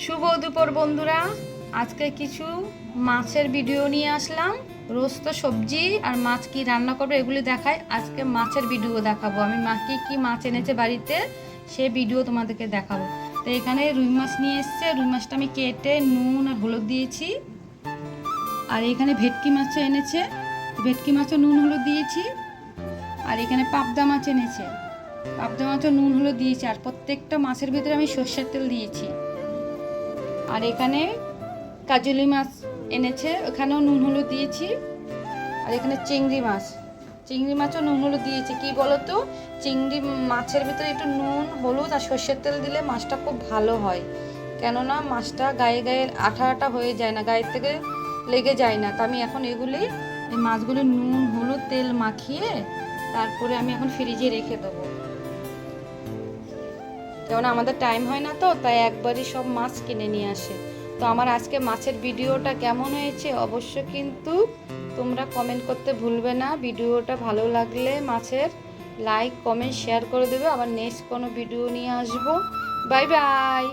শুভ দুপুর বন্ধুরা, আজকে কিছু মাছের ভিডিও নিয়ে আসলাম। রোজ তো সবজি আর মাছ কি রান্না করবো এগুলি দেখাই। আজকে মাছের ভিডিও দেখাবো, আমি মাকে কি মাছ এনেছে বাড়িতে সে ভিডিও তোমাদেরকে দেখাবো। তো এখানে রুই মাছ নিয়ে এসছে, রুই মাছটা আমি কেটে নুন আর হলুদ দিয়েছি। আর এখানে ভেটকি মাছও এনেছে, ভেটকি মাছও নুন হলুদ দিয়েছি। আর এখানে পাবদা মাছ এনেছে, পাবদা মাছও নুন হলুদ দিয়েছি। আর প্রত্যেকটা মাছের ভিতরে আমি সর্ষের তেল দিয়েছি। আর এখানে কাজলি মাছ এনেছে, ওখানেও নুন হলুদ দিয়েছি। আর এখানে চিংড়ি মাছও নুন হলুদ দিয়েছি। কি বলো তো, চিংড়ি মাছের ভিতরে একটু নুন হলুদ আর সর্ষের তেল দিলে মাছটা খুব ভালো হয়, কেননা মাছটা গায়ে গায়ে আঠা আঠা হয়ে যায় না, গায়ের থেকে লেগে যায় না। তা আমি এখন এই মাছগুলি নুন হলুদ তেল মাখিয়ে তারপরে আমি এখন ফ্রিজে রেখে দেবো, কারণ আমাদের টাইম হয় না, তো তাই একবারই সব মাছ কিনে নিয়ে আসে। তো আমার আজকে মাছের ভিডিওটা কেমন হয়েছে অবশ্য কিন্তু তোমরা কমেন্ট করতে ভুলবে না। ভিডিওটা ভালো লাগলে মাছের লাইক কমেন্ট শেয়ার করে দেবে। আবার নেক্সট কোনো ভিডিও নিয়ে আসবো। Bye bye.